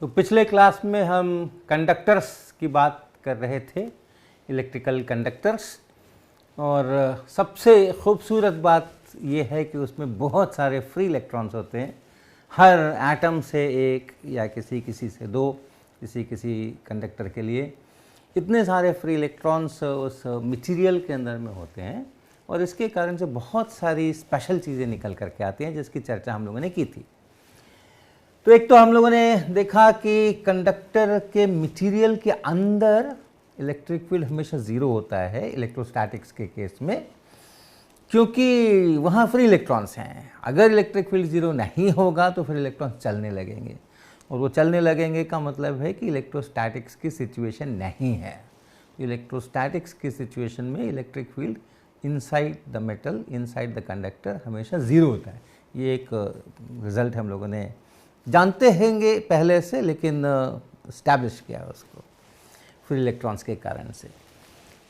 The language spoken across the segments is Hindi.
तो पिछले क्लास में हम कंडक्टर्स की बात कर रहे थे, इलेक्ट्रिकल कंडक्टर्स, और सबसे खूबसूरत बात यह है कि उसमें बहुत सारे फ्री इलेक्ट्रॉन्स होते हैं। हर एटम से एक या किसी से दो, किसी कंडक्टर के लिए इतने सारे फ्री इलेक्ट्रॉन्स उस मटेरियल के अंदर में होते हैं और इसके कारण से बहुत सारी स्पेशल चीज़ें निकल करके आती हैं जिसकी चर्चा हम लोगों ने की थी। तो एक तो हम लोगों ने देखा कि कंडक्टर के मटेरियल के अंदर इलेक्ट्रिक फील्ड हमेशा ज़ीरो होता है इलेक्ट्रोस्टैटिक्स के केस में, क्योंकि वहाँ फ्री इलेक्ट्रॉन्स हैं। अगर इलेक्ट्रिक फील्ड ज़ीरो नहीं होगा तो फिर इलेक्ट्रॉन्स चलने लगेंगे, और वो चलने लगेंगे का मतलब है कि इलेक्ट्रोस्टैटिक्स की सिचुएशन नहीं है। इलेक्ट्रोस्टैटिक्स की सिचुएशन में electric field inside the metal, inside the conductor हमेशा ज़ीरो होता है। ये एक रिज़ल्ट हम लोगों ने जानते हैंगे पहले से, लेकिन इस्टेब्लिश किया उसको फ्री इलेक्ट्रॉन्स के कारण से।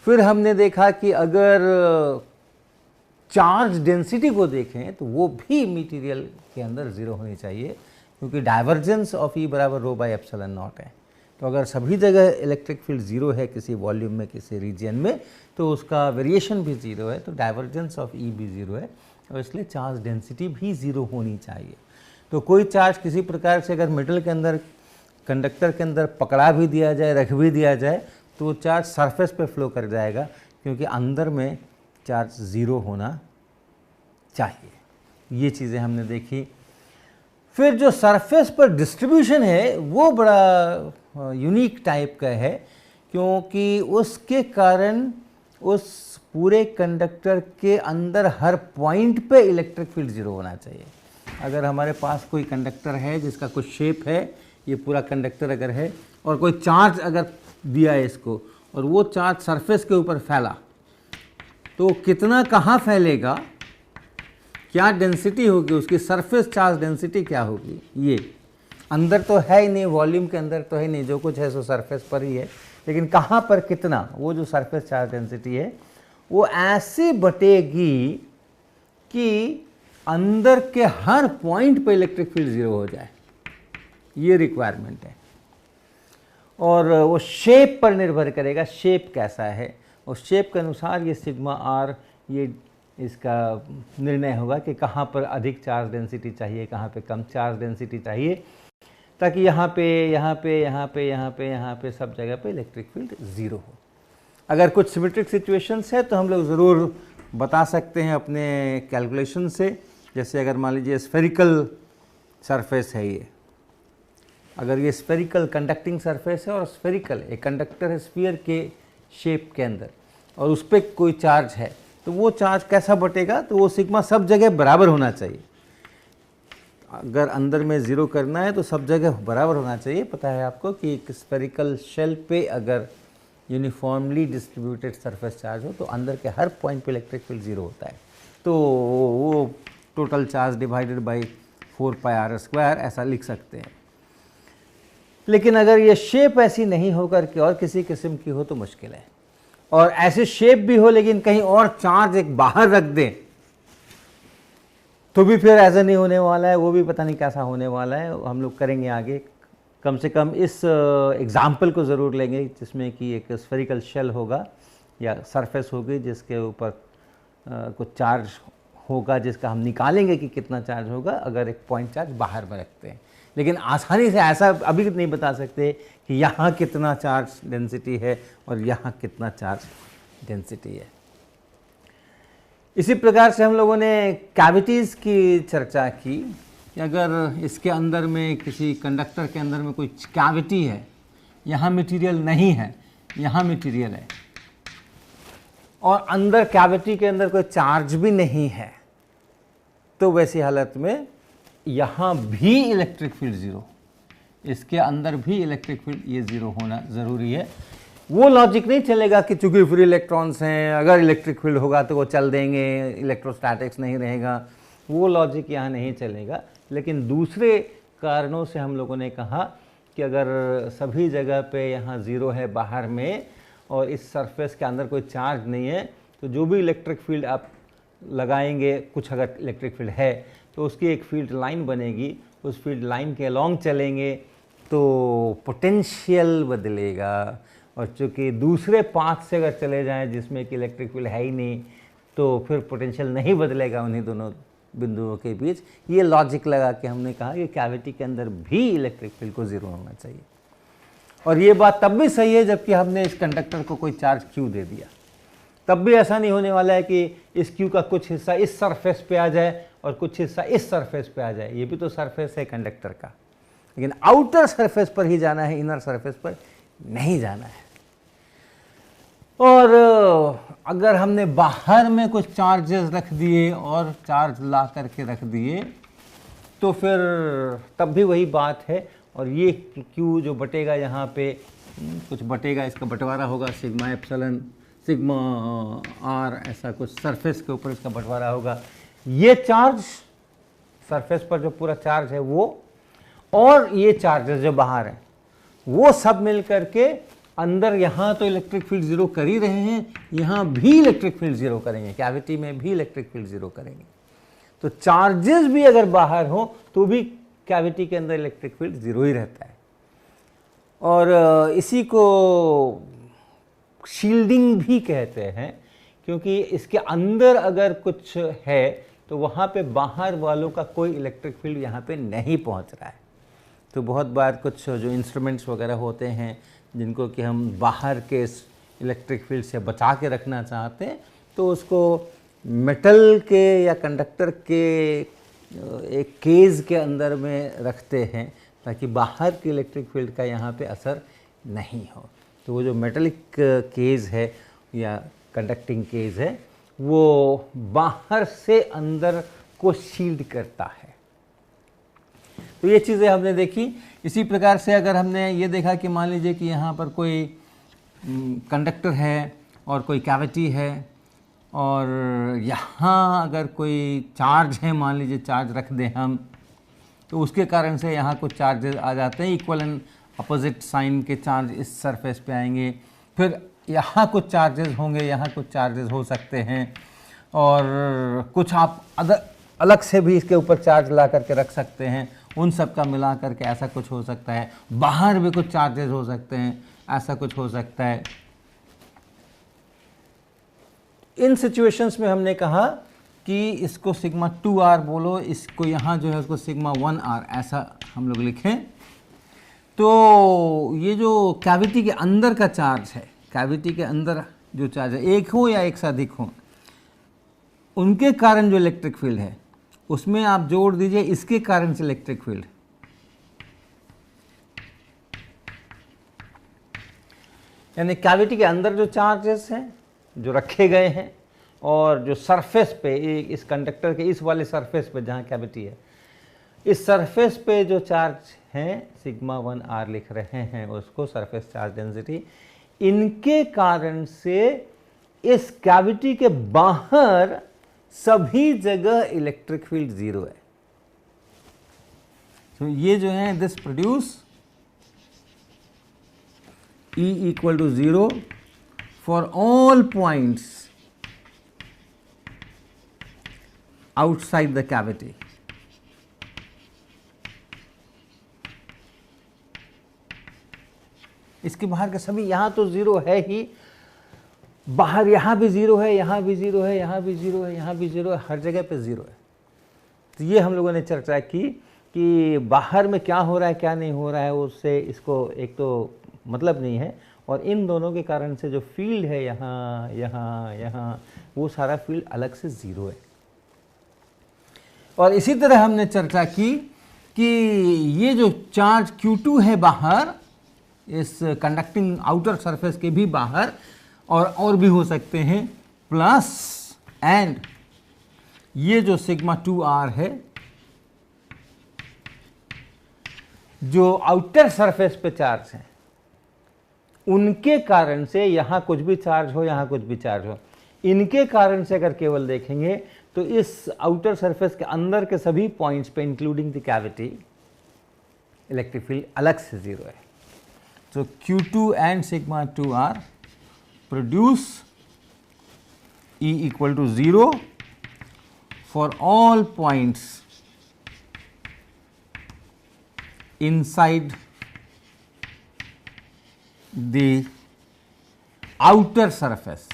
फिर हमने देखा कि अगर चार्ज डेंसिटी को देखें तो वो भी मटेरियल के अंदर ज़ीरो होनी चाहिए, क्योंकि डाइवर्जेंस ऑफ ई बराबर रो बाई एप्सिलॉन नॉट है। तो अगर सभी जगह इलेक्ट्रिक फील्ड ज़ीरो है किसी वॉल्यूम में, किसी रीजन में, तो उसका वेरिएशन भी ज़ीरो है, तो डाइवर्जेंस ऑफ ई भी ज़ीरो है, और इसलिए चार्ज डेंसिटी भी ज़ीरो होनी चाहिए। तो कोई चार्ज किसी प्रकार से अगर मेटल के अंदर, कंडक्टर के अंदर पकड़ा भी दिया जाए, रख भी दिया जाए, तो वो चार्ज सरफेस पे फ्लो कर जाएगा, क्योंकि अंदर में चार्ज ज़ीरो होना चाहिए। ये चीज़ें हमने देखी। फिर जो सरफेस पर डिस्ट्रीब्यूशन है वो बड़ा यूनिक टाइप का है, क्योंकि उसके कारण उस पूरे कंडक्टर के अंदर हर पॉइंट पे इलेक्ट्रिक फील्ड ज़ीरो होना चाहिए। अगर हमारे पास कोई कंडक्टर है जिसका कुछ शेप है, ये पूरा कंडक्टर अगर है, और कोई चार्ज अगर दिया है इसको, और वो चार्ज सरफेस के ऊपर फैला, तो कितना कहाँ फैलेगा, क्या डेंसिटी होगी उसकी, सरफेस चार्ज डेंसिटी क्या होगी, ये अंदर तो है ही नहीं, वॉल्यूम के अंदर तो है नहीं, जो कुछ है सो सरफेस पर ही है, लेकिन कहाँ पर कितना, वो जो सरफेस चार्ज डेंसिटी है वो ऐसे बटेगी कि अंदर के हर पॉइंट पे इलेक्ट्रिक फील्ड ज़ीरो हो जाए। ये रिक्वायरमेंट है, और वो शेप पर निर्भर करेगा, शेप कैसा है, और शेप के अनुसार ये सिग्मा आर, ये इसका निर्णय होगा कि कहाँ पर अधिक चार्ज डेंसिटी चाहिए, कहाँ पे कम चार्ज डेंसिटी चाहिए, ताकि यहाँ पे सब जगह पे इलेक्ट्रिक फील्ड ज़ीरो हो। अगर कुछ सिमेट्रिक सिचुएशंस है तो हम लोग ज़रूर बता सकते हैं अपने कैलकुलेशन से। जैसे अगर मान लीजिए स्फेरिकल सरफेस है ये, अगर ये स्फेरिकल कंडक्टिंग सरफेस है और स्फेरिकल एक कंडक्टर है स्फीयर के शेप के अंदर, और उस पर कोई चार्ज है, तो वो चार्ज कैसा बटेगा, तो वो सिग्मा सब जगह बराबर होना चाहिए। अगर अंदर में ज़ीरो करना है तो सब जगह बराबर होना चाहिए। पता है आपको कि एक स्फेरिकल शेल पे अगर यूनिफॉर्मली डिस्ट्रीब्यूटेड सरफेस चार्ज हो तो अंदर के हर पॉइंट पे इलेक्ट्रिक फील्ड ज़ीरो होता है। तो वो total charge divided by 4πr² ऐसा लिख सकते हैं। लेकिन अगर ये शेप ऐसी नहीं होकर के और किसी किस्म की हो तो मुश्किल है, और ऐसे शेप भी हो लेकिन कहीं और चार्ज एक बाहर रख दें तो भी फिर ऐसा नहीं होने वाला है, वो भी पता नहीं कैसा होने वाला है, हम लोग करेंगे आगे। कम से कम इस एग्जाम्पल को ज़रूर लेंगे जिसमें कि एक स्फेरिकल शेल होगा या सरफेस होगी जिसके ऊपर कुछ चार्ज होगा, जिसका हम निकालेंगे कि कितना चार्ज होगा अगर एक पॉइंट चार्ज बाहर में रखते हैं। लेकिन आसानी से ऐसा अभी नहीं बता सकते कि यहाँ कितना चार्ज डेंसिटी है और यहाँ कितना चार्ज डेंसिटी है। इसी प्रकार से हम लोगों ने कैविटीज़ की चर्चा की कि अगर इसके अंदर में, किसी कंडक्टर के अंदर में कोई कैविटी है, यहाँ मटेरियल नहीं है, यहाँ मटेरियल है, और अंदर कैविटी के अंदर कोई चार्ज भी नहीं है, तो वैसी हालत में यहाँ भी इलेक्ट्रिक फील्ड ज़ीरो, इसके अंदर भी इलेक्ट्रिक फील्ड ये ज़ीरो होना ज़रूरी है। वो लॉजिक नहीं चलेगा कि चूंकि फ्री इलेक्ट्रॉन्स हैं, अगर इलेक्ट्रिक फील्ड होगा तो वो चल देंगे, इलेक्ट्रोस्टैटिक्स नहीं रहेगा, वो लॉजिक यहाँ नहीं चलेगा। लेकिन दूसरे कारणों से हम लोगों ने कहा कि अगर सभी जगह पे यहाँ ज़ीरो है बाहर में, और इस सरफेस के अंदर कोई चार्ज नहीं है, तो जो भी इलेक्ट्रिक फील्ड आप लगाएंगे, कुछ अगर इलेक्ट्रिक फील्ड है तो उसकी एक फील्ड लाइन बनेगी, उस फील्ड लाइन के अलॉन्ग चलेंगे तो पोटेंशियल बदलेगा। और चूँकि दूसरे पाथ से अगर चले जाएं जिसमें कि इलेक्ट्रिक फील्ड है ही नहीं, तो फिर पोटेंशियल नहीं बदलेगा उन्हीं दोनों बिंदुओं के बीच। ये लॉजिक लगा के हमने कहा कि कैविटी के अंदर भी इलेक्ट्रिक फील्ड को ज़ीरो होना चाहिए। और ये बात तब भी सही है जबकि हमने इस कंडक्टर को कोई चार्ज क्यू दे दिया। तब भी ऐसा नहीं होने वाला है कि इस क्यू का कुछ हिस्सा इस सरफेस पे आ जाए और कुछ हिस्सा इस सरफेस पे आ जाए। ये भी तो सरफेस है कंडक्टर का, लेकिन आउटर सरफेस पर ही जाना है, इनर सरफेस पर नहीं जाना है। और अगर हमने बाहर में कुछ चार्जेस रख दिए और चार्ज ला करके रख दिए तो फिर तब भी वही बात है। और ये क्यू जो बटेगा यहाँ पे कुछ बटेगा, इसका बंटवारा होगा सिग्मा एप्सिलॉन सिग्मा आर, ऐसा कुछ सरफेस के ऊपर इसका बंटवारा होगा। ये चार्ज सरफेस पर जो पूरा चार्ज है वो, और ये चार्जेस जो बाहर हैं वो सब मिल करके अंदर यहाँ तो इलेक्ट्रिक फील्ड ज़ीरो कर ही रहे हैं, यहाँ भी इलेक्ट्रिक फील्ड ज़ीरो करेंगे, कैविटी में भी इलेक्ट्रिक फील्ड ज़ीरो करेंगे। तो चार्जेस भी अगर बाहर हो तो भी कैविटी के अंदर इलेक्ट्रिक फील्ड ज़ीरो ही रहता है। और इसी को शील्डिंग भी कहते हैं, क्योंकि इसके अंदर अगर कुछ है तो वहाँ पे बाहर वालों का कोई इलेक्ट्रिक फील्ड यहाँ पे नहीं पहुँच रहा है। तो बहुत बार कुछ जो इंस्ट्रूमेंट्स वगैरह होते हैं जिनको कि हम बाहर के इलेक्ट्रिक फील्ड से बचा के रखना चाहते हैं, तो उसको मेटल के या कंडक्टर के एक केज के अंदर में रखते हैं ताकि बाहर के इलेक्ट्रिक फील्ड का यहाँ पे असर नहीं हो। तो वो जो मेटलिक केज है या कंडक्टिंग केज है वो बाहर से अंदर को शील्ड करता है। तो ये चीज़ें हमने देखी। इसी प्रकार से अगर हमने ये देखा कि मान लीजिए कि यहाँ पर कोई कंडक्टर है और कोई कैविटी है और यहाँ अगर कोई चार्ज है, मान लीजिए चार्ज रख दें हम, तो उसके कारण से यहाँ कुछ चार्जेस आ जाते हैं, इक्वल एंड अपोजिट साइन के चार्ज इस सरफेस पे आएंगे। फिर यहाँ कुछ चार्जेस होंगे, यहाँ कुछ चार्जेस हो सकते हैं, और कुछ आप अलग से भी इसके ऊपर चार्ज ला करके रख सकते हैं। उन सब का मिला करके ऐसा कुछ हो सकता है। बाहर भी कुछ चार्जेस हो सकते हैं, ऐसा कुछ हो सकता है। इन सिचुएशंस में हमने कहा कि इसको सिग्मा 2r बोलो, इसको यहाँ जो है उसको सिग्मा 1r ऐसा हम लोग लिखें। तो ये जो कैविटी के अंदर का चार्ज है, कैविटी के अंदर जो चार्ज है, एक हो या एक से अधिक हो, उनके कारण जो इलेक्ट्रिक फील्ड है उसमें आप जोड़ दीजिए इसके कारण से इलेक्ट्रिक फील्ड। यानी कैविटी के अंदर जो चार्जेस हैं जो रखे गए हैं और जो सरफेस पे इस कंडक्टर के इस वाले सरफेस पे जहाँ कैविटी है, इस सरफेस पे जो चार्ज हैं सिग्मा 1r लिख रहे हैं उसको सरफेस चार्ज डेंसिटी, इनके कारण से इस कैविटी के बाहर सभी जगह इलेक्ट्रिक फील्ड ज़ीरो है। तो ये जो है this produce E equal to 0 for all points outside the cavity. इसके बाहर के सभी, यहाँ तो ज़ीरो है ही, बाहर यहाँ भी ज़ीरो है, यहाँ भी ज़ीरो है, यहाँ भी ज़ीरो है, यहाँ भी ज़ीरो है, हर जगह पे ज़ीरो है। तो ये हम लोगों ने चर्चा की कि बाहर में क्या हो रहा है क्या नहीं हो रहा है, उससे इसको एक तो मतलब नहीं है, और इन दोनों के कारण से जो फील्ड है यहाँ यहाँ यहाँ, वो सारा फील्ड अलग से ज़ीरो है। और इसी तरह हमने चर्चा की कि ये जो चार्ज Q2 है बाहर, इस कंडक्टिंग आउटर सरफेस के भी बाहर, और भी हो सकते हैं, प्लस एंड ये जो सिग्मा 2r है जो आउटर सरफेस पे चार्ज है, उनके कारण से यहाँ कुछ भी चार्ज हो, यहाँ कुछ भी चार्ज हो, इनके कारण से अगर केवल देखेंगे तो इस आउटर सरफेस के अंदर के सभी पॉइंट्स पे including the cavity electric field अलग से ज़ीरो है। तो Q2 and sigma 2r produce E equal to 0 for all points inside the outer surface,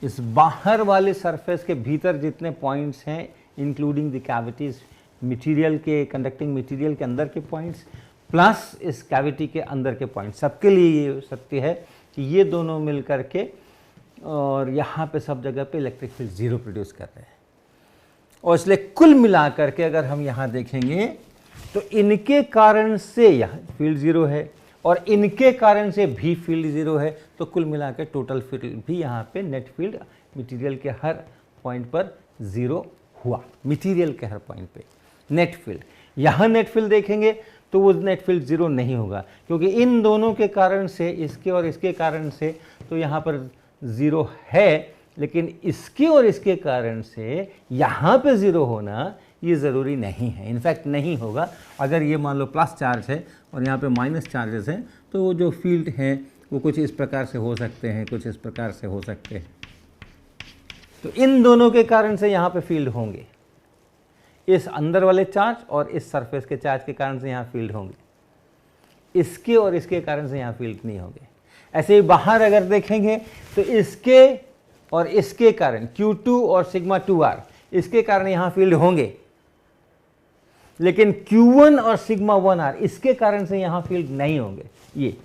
इस बाहर वाले सरफेस के भीतर जितने पॉइंट्स हैं इंक्लूडिंग द कैविटीज, मटेरियल के, कंडक्टिंग मटेरियल के अंदर के पॉइंट्स प्लस इस कैविटी के अंदर के पॉइंट्स, सबके लिए ये सत्य है कि ये दोनों मिल करके और यहाँ पे सब जगह पे इलेक्ट्रिक फील्ड जीरो प्रोड्यूस कर रहे हैं। और इसलिए कुल मिला करके अगर हम यहाँ देखेंगे तो इनके कारण से यहाँ फील्ड जीरो है और इनके कारण से भी फील्ड जीरो है, तो कुल मिला के टोटल फील्ड भी यहाँ पे नेट फील्ड मटेरियल के हर पॉइंट पर जीरो हुआ। मटेरियल के हर पॉइंट पे नेट फील्ड, यहाँ नेट फील्ड देखेंगे तो वो नेट फील्ड जीरो नहीं होगा, क्योंकि इन दोनों के कारण से, इसके और इसके कारण से तो यहाँ पर ज़ीरो है, लेकिन इसके और इसके कारण से यहाँ पे ज़ीरो होना ये ज़रूरी नहीं है। इनफैक्ट नहीं होगा। अगर ये मान लो प्लस चार्ज है और यहाँ पे माइनस चार्जेस हैं, तो वो जो फील्ड हैं वो कुछ इस प्रकार से हो सकते हैं, कुछ इस प्रकार से हो सकते हैं। तो इन दोनों के कारण से यहाँ पे फील्ड होंगे, इस अंदर वाले चार्ज और इस सरफेस के चार्ज के कारण से यहाँ फील्ड होंगे, इसके और इसके कारण से यहाँ फील्ड नहीं होंगे। ऐसे ही बाहर अगर देखेंगे तो इसके और इसके कारण Q2 और सिग्मा 2r, इसके कारण यहाँ फील्ड होंगे, लेकिन Q1 और सिग्मा 1r इसके कारण से यहाँ फील्ड नहीं होंगे। ये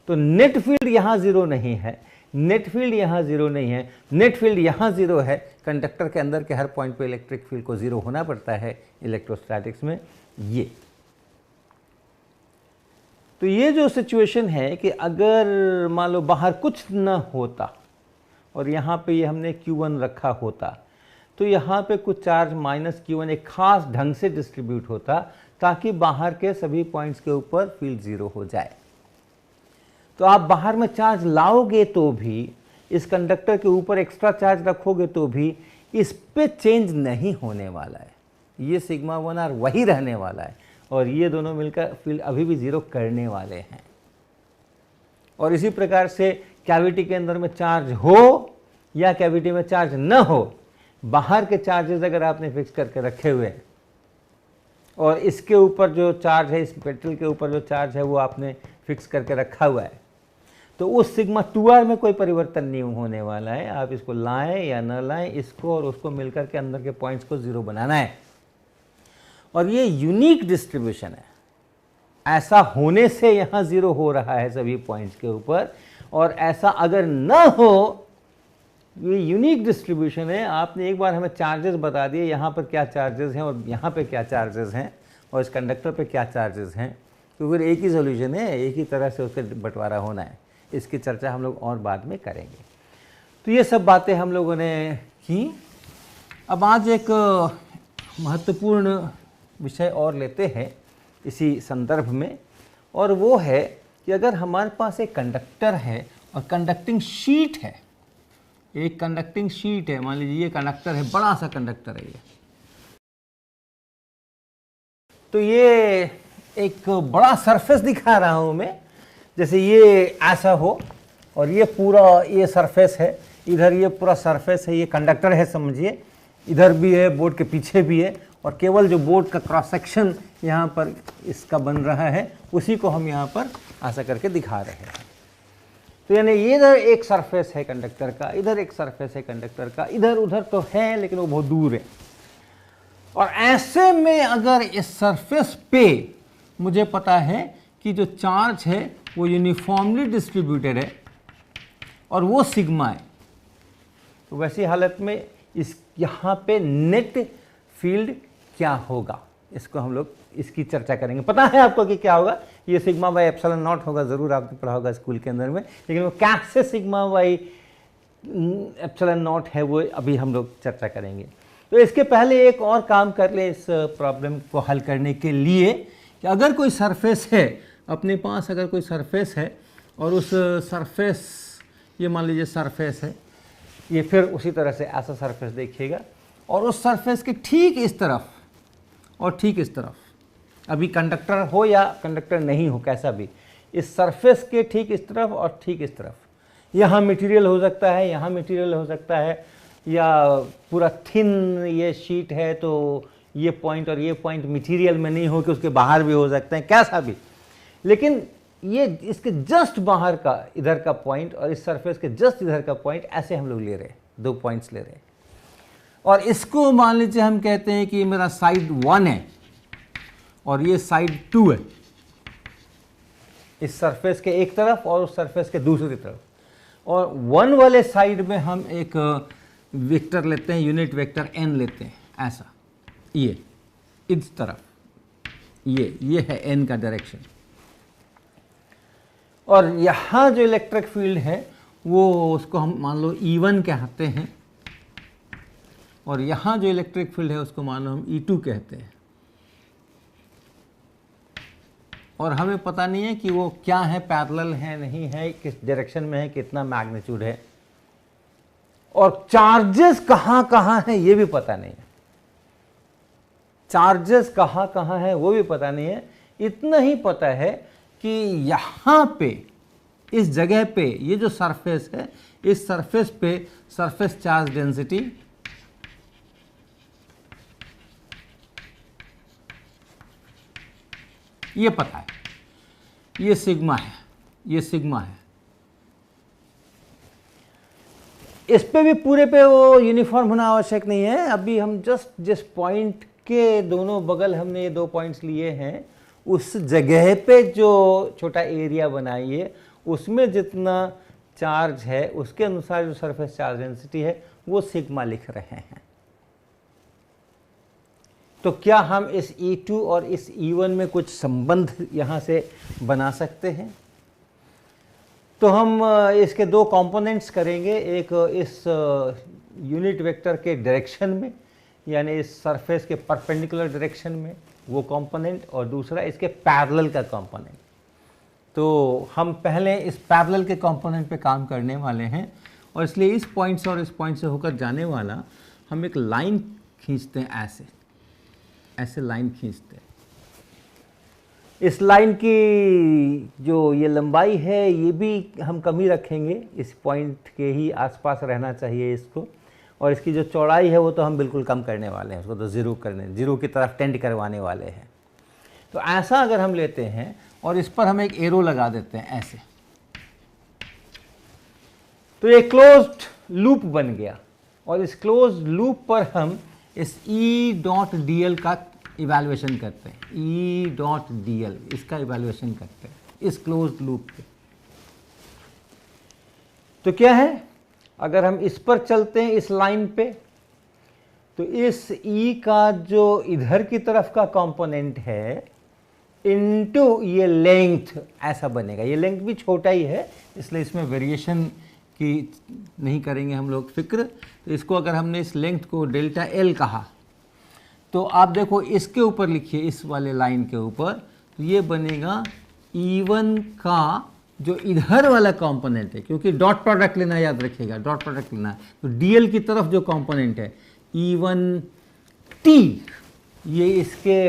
तो नेट फील्ड यहाँ जीरो नहीं है, नेट फील्ड यहाँ जीरो नहीं है, नेट फील्ड यहाँ जीरो है। कंडक्टर के अंदर के हर पॉइंट पे इलेक्ट्रिक फील्ड को जीरो होना पड़ता है इलेक्ट्रोस्टैटिक्स में। ये तो ये जो सिचुएशन है कि अगर मान लो बाहर कुछ न होता और यहाँ पे ये हमने Q1 रखा होता, तो यहाँ पे कुछ चार्ज माइनस Q1 एक खास ढंग से डिस्ट्रीब्यूट होता ताकि बाहर के सभी पॉइंट्स के ऊपर फील्ड जीरो हो जाए। तो आप बाहर में चार्ज लाओगे तो भी, इस कंडक्टर के ऊपर एक्स्ट्रा चार्ज रखोगे तो भी इस पे चेंज नहीं होने वाला है। ये सिग्मा 1r वही रहने वाला है और ये दोनों मिलकर फील्ड अभी भी जीरो करने वाले हैं। और इसी प्रकार से कैविटी के अंदर में चार्ज हो या कैविटी में चार्ज न हो, बाहर के चार्जेस अगर आपने फिक्स करके रखे हुए हैं और इसके ऊपर जो चार्ज है, इस मेटल के ऊपर जो चार्ज है वो आपने फिक्स करके रखा हुआ है, तो उस सिग्मा 2r में कोई परिवर्तन नहीं होने वाला है। आप इसको लाएं या न लाएं, इसको और उसको मिलकर के अंदर के पॉइंट्स को जीरो बनाना है। और ये यूनिक डिस्ट्रीब्यूशन है, ऐसा होने से यहाँ जीरो हो रहा है सभी पॉइंट्स के ऊपर, और ऐसा अगर न हो, ये यूनिक डिस्ट्रीब्यूशन है। आपने एक बार हमें चार्जेस बता दिए, यहाँ पर क्या चार्जेस हैं और यहाँ पे क्या चार्जेस हैं और इस कंडक्टर पे क्या चार्जेस हैं, तो फिर एक ही सोल्यूशन है, एक ही तरह से उसका बंटवारा होना है। इसकी चर्चा हम लोग और बाद में करेंगे। तो ये सब बातें हम लोगों ने की। अब आज एक महत्वपूर्ण विषय और लेते हैं इसी संदर्भ में, और वो है कि अगर हमारे पास एक कंडक्टर है और कंडक्टिंग शीट है, एक कंडक्टिंग शीट है, मान लीजिए ये कंडक्टर है, बड़ा सा कंडक्टर है ये, तो ये एक बड़ा सरफेस दिखा रहा हूँ मैं, जैसे ये ऐसा हो और ये पूरा ये सरफेस है, इधर ये पूरा सरफेस है, ये कंडक्टर है समझिए, इधर भी है, बोर्ड के पीछे भी है, और केवल जो बोर्ड का क्रॉस सेक्शन यहाँ पर इसका बन रहा है उसी को हम यहाँ पर ऐसा करके दिखा रहे हैं। तो यानी ये इधर एक सरफेस है कंडक्टर का, इधर एक सरफेस है कंडक्टर का, इधर उधर तो है लेकिन वो बहुत दूर है। और ऐसे में अगर इस सरफेस पे मुझे पता है कि जो चार्ज है वो यूनिफॉर्मली डिस्ट्रीब्यूटेड है और वो सिग्मा है, तो वैसी हालत में इस यहाँ पे नेट फील्ड क्या होगा, इसको हम लोग इसकी चर्चा करेंगे। पता है आपको कि क्या होगा, ये सिग्मा बाई एप्सिलॉन नॉट होगा, ज़रूर आपने पढ़ा होगा स्कूल के अंदर में, लेकिन वो कैसे सिग्मा बाई एप्सिलॉन नॉट है वो अभी हम लोग चर्चा करेंगे। तो इसके पहले एक और काम कर ले इस प्रॉब्लम को हल करने के लिए, कि अगर कोई सरफेस है अपने पास, अगर कोई सरफेस है और उस सरफेस, ये मान लीजिए सरफेस है, ये फिर उसी तरह से ऐसा सरफेस देखिएगा, और उस सरफेस के ठीक इस तरफ और ठीक इस तरफ, अभी कंडक्टर हो या कंडक्टर नहीं हो कैसा भी, इस सरफेस के ठीक इस तरफ और ठीक इस तरफ, यहाँ मटेरियल हो सकता है, यहाँ मटेरियल हो सकता है, या पूरा थिन ये शीट है तो ये पॉइंट और ये पॉइंट मटेरियल में नहीं हो कि उसके बाहर भी हो सकते हैं, कैसा भी, लेकिन ये इसके जस्ट बाहर का इधर का पॉइंट और इस सरफेस के जस्ट इधर का पॉइंट, ऐसे हम लोग ले रहे हैं, 2 पॉइंट्स ले रहे हैं। और इसको मान लीजिए हम कहते हैं कि मेरा साइड 1 है और ये साइड 2 है, इस सरफेस के एक तरफ और उस सरफेस के दूसरी तरफ। और 1 वाले साइड में हम एक वेक्टर लेते हैं, यूनिट वेक्टर n लेते हैं, ऐसा, ये इस तरफ, ये है n का डायरेक्शन। और यहाँ जो इलेक्ट्रिक फील्ड है वो उसको हम मान लो E1 कहते हैं, और यहाँ जो इलेक्ट्रिक फील्ड है उसको मान लो हम E2 कहते हैं। और हमें पता नहीं है कि वो क्या है, पैरेलल है नहीं है, किस डायरेक्शन में है, कितना मैग्नीट्यूड है, और चार्जेस कहाँ कहाँ हैं ये भी पता नहीं है, चार्जेस कहाँ कहाँ है वो भी पता नहीं है। इतना ही पता है कि यहाँ पे इस जगह पे ये जो सरफेस है, इस सरफेस पे सरफेस चार्ज डेंसिटी ये पता है, ये सिग्मा है, ये सिग्मा है। इस पे भी पूरे पे वो यूनिफॉर्म होना आवश्यक नहीं है। अभी हम जस्ट जिस पॉइंट के दोनों बगल हमने ये 2 पॉइंट्स लिए हैं, उस जगह पे जो छोटा एरिया बनाइए, उसमें जितना चार्ज है उसके अनुसार जो सरफेस चार्ज डेंसिटी है वो सिग्मा लिख रहे हैं। तो क्या हम इस E2 और इस E1 में कुछ संबंध यहाँ से बना सकते हैं? तो हम इसके 2 कंपोनेंट्स करेंगे, एक इस यूनिट वेक्टर के डायरेक्शन में, यानी इस सरफेस के परपेंडिकुलर डायरेक्शन में वो कंपोनेंट, और दूसरा इसके पैरेलल का कंपोनेंट। तो हम पहले इस पैरेलल के कंपोनेंट पे काम करने वाले हैं, और इसलिए इस पॉइंट से और इस पॉइंट से होकर जाने वाला हम एक लाइन खींचते हैं, ऐसे लाइन खींचते हैं। इस लाइन की जो ये लंबाई है ये भी हम कम ही रखेंगे, इस पॉइंट के ही आसपास रहना चाहिए इसको, और इसकी जो चौड़ाई है वो तो हम बिल्कुल कम करने वाले हैं, उसको तो ज़ीरो की तरफ टेंड करवाने वाले हैं। तो ऐसा अगर हम लेते हैं और इस पर हम एक एरो लगा देते हैं ऐसे, तो ये क्लोज्ड लूप बन गया, और इस क्लोज्ड लूप पर हम इस E.dl का इवैल्यूएशन करते हैं, E.dl इसका इवैल्यूएशन करते हैं इस क्लोज्ड लूप पे। तो क्या है, अगर हम इस पर चलते हैं इस लाइन पे, तो इस E का जो इधर की तरफ का कंपोनेंट है इनटू ये लेंथ ऐसा बनेगा। ये लेंथ भी छोटा ही है, इसलिए इसमें वेरिएशन की नहीं करेंगे हम लोग फिक्र। तो इसको अगर हमने इस लेंथ को डेल्टा L कहा, तो आप देखो इसके ऊपर लिखिए, इस वाले लाइन के ऊपर, तो ये बनेगा E1 का जो इधर वाला कंपोनेंट है, क्योंकि डॉट प्रोडक्ट लेना, याद रखिएगा डॉट प्रोडक्ट लेना है, तो DL की तरफ जो कंपोनेंट है E1T, ये इसके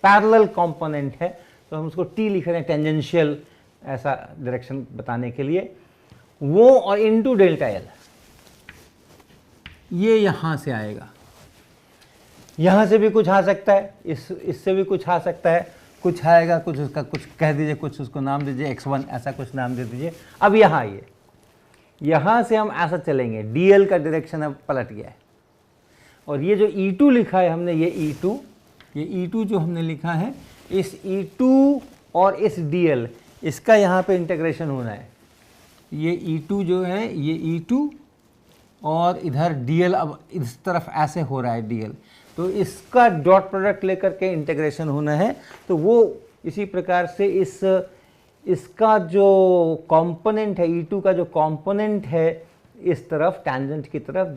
पैरेलल कंपोनेंट है, तो हम उसको T लिख रहे हैं, टेंजेंशियल ऐसा डायरेक्शन बताने के लिए, वो और इनटू डेल्टा L ये यहाँ से आएगा। यहाँ से भी कुछ आ सकता है, इससे भी कुछ आ सकता है, कुछ आएगा, कुछ उसका कुछ कह दीजिए, कुछ उसको नाम दीजिए x1, ऐसा कुछ नाम दे दीजिए। अब यहाँ आइए, यहाँ से हम ऐसा चलेंगे, DL का डायरेक्शन अब पलट गया है, और ये जो E2 लिखा है हमने, ये E2 जो हमने लिखा है, इस E2 और इस DL इसका यहाँ पे इंटीग्रेशन होना है। ये E2 जो है, ये E2 और इधर DL अब इस तरफ ऐसे हो रहा है DL, तो इसका डॉट प्रोडक्ट लेकर के इंटीग्रेशन होना है। तो वो इसी प्रकार से इसका जो कंपोनेंट है, E2 का जो कंपोनेंट है इस तरफ टैंजेंट की तरफ,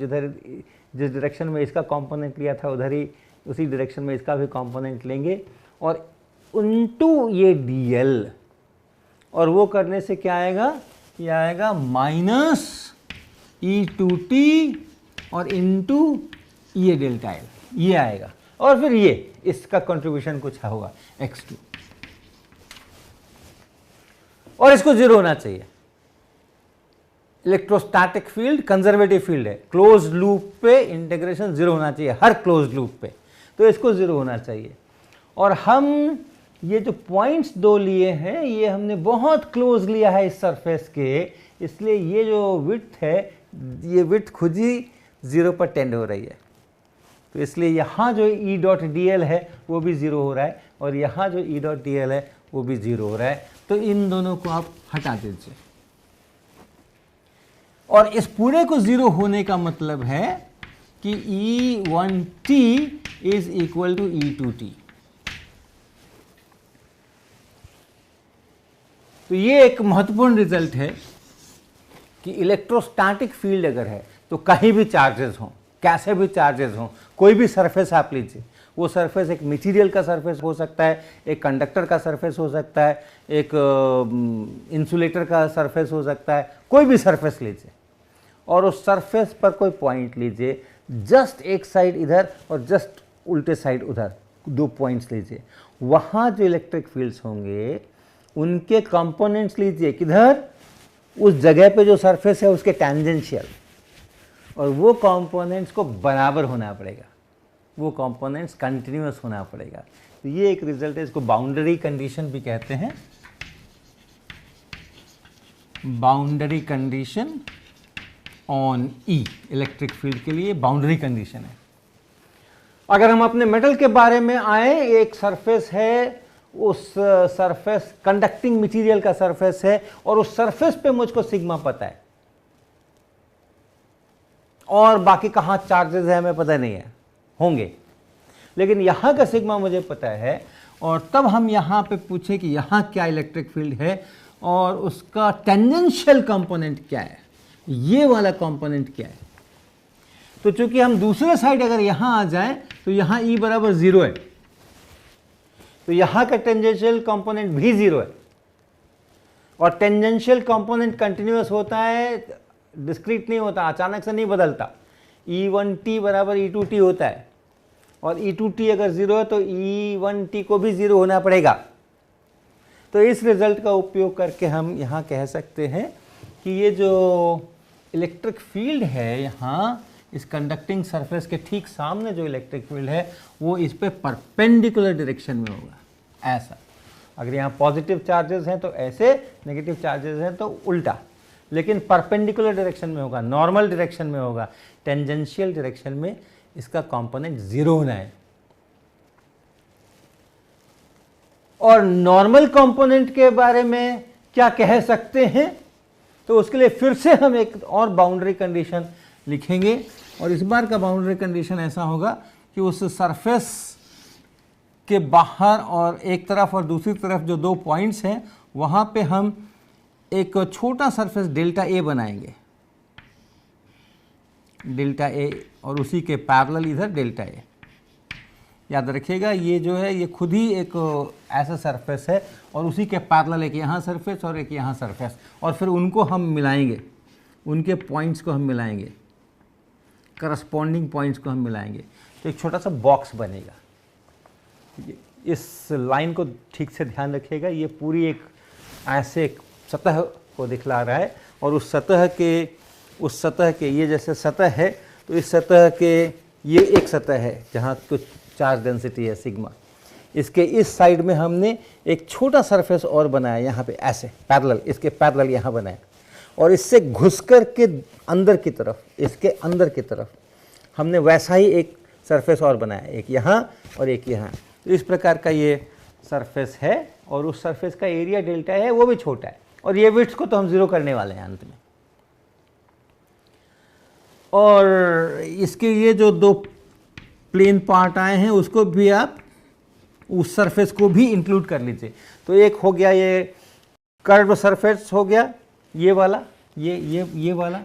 जिस डायरेक्शन में इसका कंपोनेंट लिया था उधर ही उसी डायरेक्शन में इसका भी कंपोनेंट लेंगे, और इनटू ये DL, और वो करने से क्या आएगा, ये आएगा माइनस E2T और इनटू ये डेल्टा L, ये आएगा, और फिर ये इसका कंट्रीब्यूशन कुछ होगा x2, और इसको 0 होना चाहिए। इलेक्ट्रोस्टैटिक फील्ड कंजर्वेटिव फील्ड है, क्लोज लूप पे इंटीग्रेशन 0 होना चाहिए, हर क्लोज लूप पे, तो इसको 0 होना चाहिए। और हम ये जो पॉइंट्स 2 लिए हैं ये हमने बहुत क्लोज लिया है इस सरफेस के, इसलिए ये जो विड्थ है ये विड्थ खुद ही 0 पर टेंड हो रही है। तो इसलिए यहाँ जो ई डॉट डी एल है वो भी 0 हो रहा है और यहाँ जो ई डॉट डी एल है वो भी 0 हो रहा है। तो इन दोनों को आप हटा दीजिए और इस पूरे को 0 होने का मतलब है कि E1t is equal to E2t। तो ये एक महत्वपूर्ण रिजल्ट है कि इलेक्ट्रोस्टैटिक फील्ड अगर है तो कहीं भी चार्जेस हों, कैसे भी चार्जेस हों, कोई भी सरफेस आप लीजिए, वो सरफेस एक मटेरियल का सरफेस हो सकता है, एक कंडक्टर का सरफेस हो सकता है, एक इंसुलेटर का सरफेस हो सकता है, कोई भी सरफेस लीजिए और उस सरफेस पर कोई पॉइंट लीजिए, जस्ट एक साइड इधर और जस्ट उल्टे साइड उधर, 2 पॉइंट्स लीजिए, वहाँ जो इलेक्ट्रिक फील्ड्स होंगे उनके कंपोनेंट्स लीजिए किधर, उस जगह पे जो सरफेस है उसके टैंजेंशियल, और वो कंपोनेंट्स को बराबर होना पड़ेगा, वो कंपोनेंट्स कंटिन्यूअस होना पड़ेगा। तो ये एक रिजल्ट है, इसको बाउंड्री कंडीशन भी कहते हैं, boundary condition on E, electric field के लिए बाउंड्री कंडीशन है। अगर हम अपने मेटल के बारे में आए, एक सरफेस है, उस सरफेस कंडक्टिंग मटेरियल का सरफेस है और उस सरफेस पे मुझको सिग्मा पता है और बाकी कहाँ चार्जेस है हमें पता नहीं है, होंगे, लेकिन यहाँ का सिग्मा मुझे पता है। और तब हम यहाँ पे पूछे कि यहाँ क्या इलेक्ट्रिक फील्ड है और उसका टेंजेंशियल कंपोनेंट क्या है, ये वाला कंपोनेंट क्या है। तो चूंकि हम दूसरे साइड अगर यहाँ आ जाएं तो यहाँ E बराबर 0 है, तो यहाँ का टेंजेंशियल कंपोनेंट भी 0 है और टेंजेंशियल कंपोनेंट कंटिन्यूअस होता है, डिस्क्रीट नहीं होता, अचानक से नहीं बदलता। E1t बराबर E2t होता है और E2t अगर 0 है तो E1t को भी 0 होना पड़ेगा। तो इस रिजल्ट का उपयोग करके हम यहाँ कह सकते हैं कि ये जो इलेक्ट्रिक फील्ड है यहाँ इस कंडक्टिंग सरफेस के ठीक सामने जो इलेक्ट्रिक फील्ड है वो इस पे परपेंडिकुलर डायरेक्शन में होगा, ऐसा। अगर यहाँ पॉजिटिव चार्जेस हैं तो ऐसे, नेगेटिव चार्जेस हैं तो उल्टा, लेकिन परपेंडिकुलर डायरेक्शन में होगा, नॉर्मल डायरेक्शन में होगा, टेंजेंशियल डायरेक्शन में इसका कंपोनेंट 0 होना है। और नॉर्मल कंपोनेंट के बारे में क्या कह सकते हैं, तो उसके लिए फिर से हम एक और बाउंड्री कंडीशन लिखेंगे और इस बार का बाउंड्री कंडीशन ऐसा होगा कि उस सरफेस के बाहर और एक तरफ और दूसरी तरफ जो 2 पॉइंट्स हैं वहाँ पे हम एक छोटा सरफेस डेल्टा ए बनाएंगे, डेल्टा ए, और उसी के पैरेलल इधर डेल्टा ए। याद रखिएगा ये जो है ये खुद ही एक ऐसा सरफेस है और उसी के पैरेलल एक यहाँ सरफेस और एक यहाँ सरफेस, और फिर उनको हम मिलाएंगे, उनके पॉइंट्स को हम मिलाएंगे, करस्पॉन्डिंग पॉइंट्स को हम मिलाएंगे, तो एक छोटा सा बॉक्स बनेगा। इस लाइन को ठीक से ध्यान रखिएगा, ये पूरी एक ऐसे एक सतह को दिखला रहा है और उस सतह के ये जैसे सतह है तो इस सतह के ये एक सतह है जहाँ कुछ चार्ज डेंसिटी है सिग्मा, इसके इस साइड में हमने एक छोटा सरफेस और बनाया यहाँ पे ऐसे पैरेलल, इसके पैरेलल यहाँ बनाया और इससे घुसकर के अंदर की तरफ, इसके अंदर की तरफ हमने वैसा ही एक सरफेस और बनाया, एक यहाँ और एक यहाँ। तो इस प्रकार का ये सरफेस है और उस सरफेस का एरिया डेल्टा है, वो भी छोटा है और ये विड्थ को तो हम 0 करने वाले हैं अंत में। और इसके ये जो 2 प्लेन पार्ट आए हैं उसको भी आप उस सरफेस को भी इंक्लूड कर लीजिए। तो एक हो गया ये कर्व सरफेस हो गया, ये वाला, ये वाला,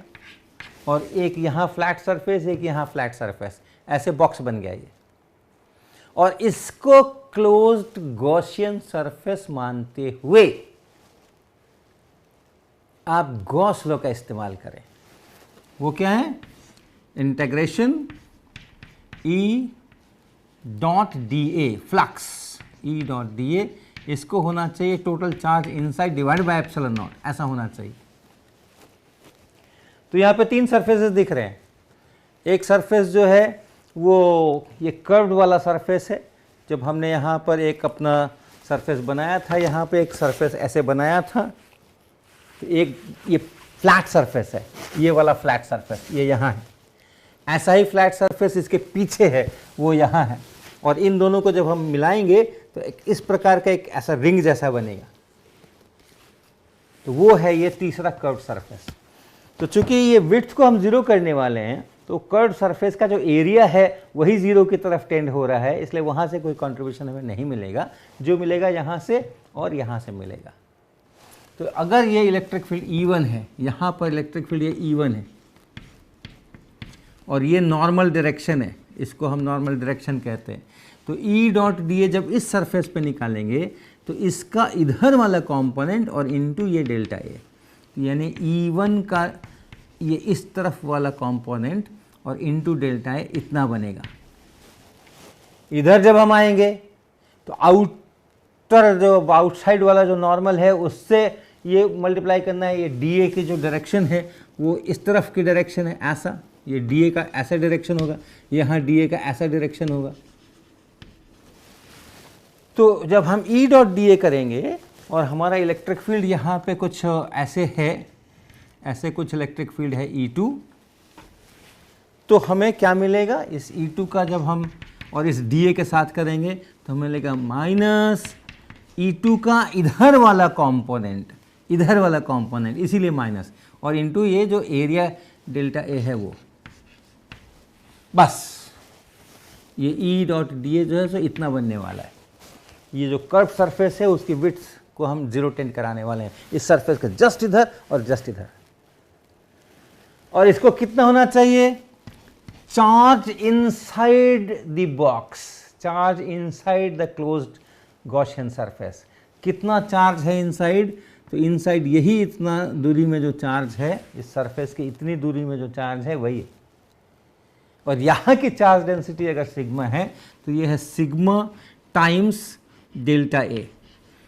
और एक यहाँ फ्लैट सरफेस, एक यहाँ फ्लैट सरफेस, ऐसे बॉक्स बन गया ये। और इसको क्लोज्ड गॉसियन सरफेस मानते हुए आप गॉस लॉ का इस्तेमाल करें। वो क्या है? Integration E dot D A, flux E dot D A, इसको होना चाहिए total charge inside divide by epsilon not, ऐसा होना चाहिए। तो यहाँ पे 3 सरफेसेस दिख रहे हैं। एक सरफेस जो है वो ये कर्व्ड वाला सरफेस है। जब हमने यहाँ पर एक अपना सरफेस बनाया था, यहाँ पे एक सरफेस ऐसे बनाया था, तो एक ये फ्लैट सरफेस है, ये वाला फ्लैट सरफेस ये यहाँ है। ऐसा ही फ्लैट सरफेस इसके पीछे है, वो यहाँ है, और इन दोनों को जब हम मिलाएंगे तो इस प्रकार का एक ऐसा रिंग जैसा बनेगा। तो वो है ये तीसरा कर्व्ड सरफेस। तो चूंकि ये विड्थ को हम 0 करने वाले हैं, तो कर्व्ड सरफेस का जो एरिया है वही 0 की तरफ टेंड हो रहा है, इसलिए वहाँ से कोई कंट्रीब्यूशन हमें नहीं मिलेगा। जो मिलेगा यहाँ से और यहाँ से मिलेगा। तो अगर ये इलेक्ट्रिक फील्ड E1 है, यहाँ पर इलेक्ट्रिक फील्ड ये E1 है और ये नॉर्मल डायरेक्शन है, इसको हम नॉर्मल डायरेक्शन कहते हैं, तो E डॉट da जब इस सरफेस पे निकालेंगे तो इसका इधर वाला कंपोनेंट और इनटू ये डेल्टा ए, यानी E1 का ये इस तरफ वाला कंपोनेंट और इनटू डेल्टा ए इतना बनेगा। इधर जब हम आएंगे तो आउटर जो आउटसाइड वाला जो नॉर्मल है उससे ये मल्टीप्लाई करना है। ये DA की जो डायरेक्शन है वो इस तरफ की डायरेक्शन है, ऐसा, ये DA का ऐसा डायरेक्शन होगा, यहाँ DA का ऐसा डायरेक्शन होगा। तो जब हम E डॉट da करेंगे और हमारा इलेक्ट्रिक फील्ड यहाँ पे कुछ ऐसे है, ऐसे कुछ इलेक्ट्रिक फील्ड है E2, तो हमें क्या मिलेगा? इस E2 का जब हम और इस DA के साथ करेंगे तो हमें मिलेगा माइनस E2 का इधर वाला कंपोनेंट, इधर वाला कंपोनेंट, इसीलिए माइनस, और इनटू ये जो एरिया डेल्टा ए है वो, बस ये E डॉट da जो है सो इतना बनने वाला है। ये जो कर्व सरफेस है उसकी विड्थ को हम 0 टेंड कराने वाले हैं, इस सरफेस के जस्ट इधर और जस्ट इधर। और इसको कितना होना चाहिए? Charge inside the box, charge inside the closed Gaussian surface. कितना चार्ज है इनसाइड? तो इनसाइड यही इतना दूरी में जो चार्ज है, इस सरफेस की इतनी दूरी में जो चार्ज है वही है। और यहाँ की चार्ज डेंसिटी अगर सिग्मा है तो ये है सिग्मा टाइम्स डेल्टा ए।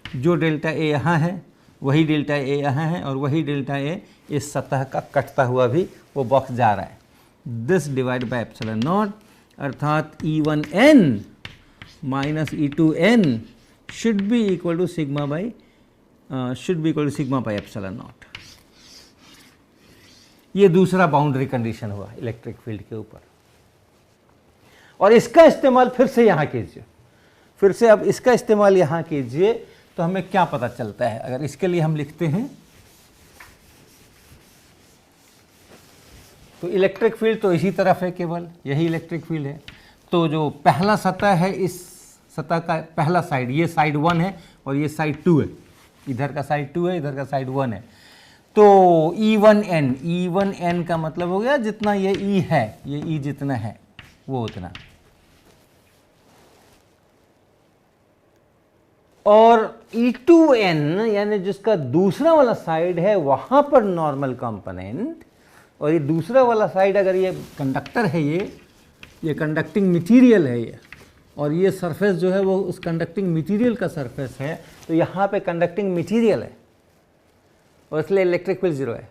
जो डेल्टा ए यहाँ है वही डेल्टा ए यहाँ है, और वही डेल्टा ए इस सतह का कटता हुआ भी वो बॉक्स जा रहा है। This divide by epsilon naught, अर्थात E1n minus E2n should be equal to sigma by epsilon naught. ये दूसरा बाउंड्री कंडीशन हुआ इलेक्ट्रिक फील्ड के ऊपर। और इसका इस्तेमाल फिर से यहाँ कीजिए, फिर से अब इसका इस्तेमाल यहाँ कीजिए, तो हमें क्या पता चलता है? अगर इसके लिए हम लिखते हैं तो इलेक्ट्रिक फील्ड तो इसी तरफ है, केवल यही इलेक्ट्रिक फील्ड है। तो जो पहला सतह है, इस सतह का पहला साइड, ये साइड 1 है और ये साइड 2 है, इधर का साइड 2 है, इधर का साइड 1 है। तो E1n का मतलब हो गया जितना ये E है, ये E जितना है वो उतना। और E2n यानी जिसका दूसरा वाला साइड है वहां पर नॉर्मल कंपोनेंट, और ये दूसरा वाला साइड अगर ये कंडक्टर है, ये कंडक्टिंग मटेरियल है ये, और ये सरफेस जो है वो उस कंडक्टिंग मटेरियल का सरफेस है, तो यहाँ पे कंडक्टिंग मटेरियल है और इसलिए इलेक्ट्रिक फील्ड 0 है,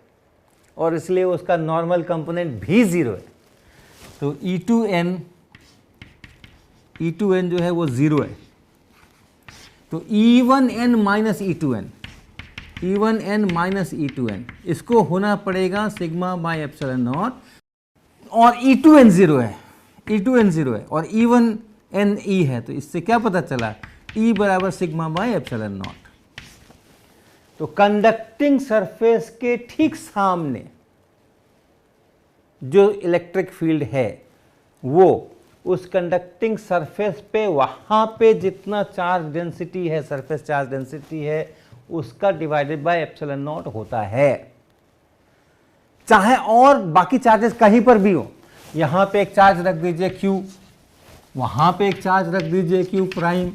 और इसलिए उसका नॉर्मल कंपोनेंट भी 0 है। तो E2n जो है वो 0 है। तो E1n माइनस E2n, इसको होना पड़ेगा सिग्मा बाई एप्सिलॉन नॉट, और E2n 0 है, और E1n E है। तो इससे क्या पता चला? E बराबर सिग्मा बाई एप्सिलॉन नॉट। तो कंडक्टिंग सरफेस के ठीक सामने जो इलेक्ट्रिक फील्ड है वो उस कंडक्टिंग सरफेस पे वहां पे जितना चार्ज डेंसिटी है, सरफेस चार्ज डेंसिटी है, उसका डिवाइडेड बाय एप्सिलॉन नॉट होता है। चाहे और बाकी चार्जेस कहीं पर भी हो, यहां पे एक चार्ज रख दीजिए Q, वहां पे एक चार्ज रख दीजिए Q प्राइम,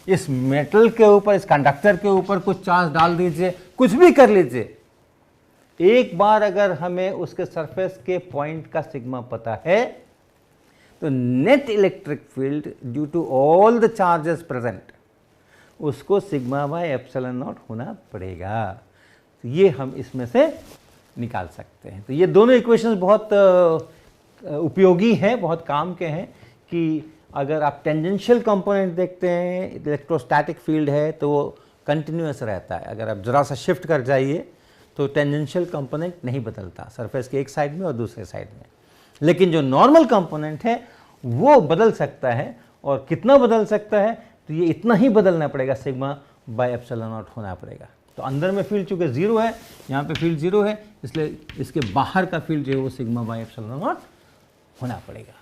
इस मेटल के ऊपर, इस कंडक्टर के ऊपर कुछ चार्ज डाल दीजिए, कुछ भी कर लीजिए। एक बार अगर हमें उसके सरफेस के पॉइंट का सिग्मा पता है तो net electric field due to all the charges present उसको सिग्मा बाय एप्सिलॉन नॉट होना पड़ेगा। तो ये हम इसमें से निकाल सकते हैं। तो ये दोनों इक्वेशंस बहुत उपयोगी हैं, बहुत काम के हैं कि अगर आप टेंजेंशियल कंपोनेंट देखते हैं, इलेक्ट्रोस्टैटिक फील्ड है तो वो कंटिन्यूस रहता है। अगर आप ज़रा सा शिफ्ट कर जाइए तो टेंजेंशियल कंपोनेंट नहीं बदलता सरफेस के एक साइड में और दूसरे साइड में। लेकिन जो नॉर्मल कंपोनेंट है वो बदल सकता है, और कितना बदल सकता है, तो ये इतना ही बदलना पड़ेगा, सिग्मा बाय एप्सिलॉन नॉट होना पड़ेगा। तो अंदर में फील्ड चूंकि 0 है, यहाँ पे फील्ड 0 है, इसलिए इसके बाहर का फील्ड जो है वो सिग्मा बाय एप्सिलॉन नॉट होना पड़ेगा।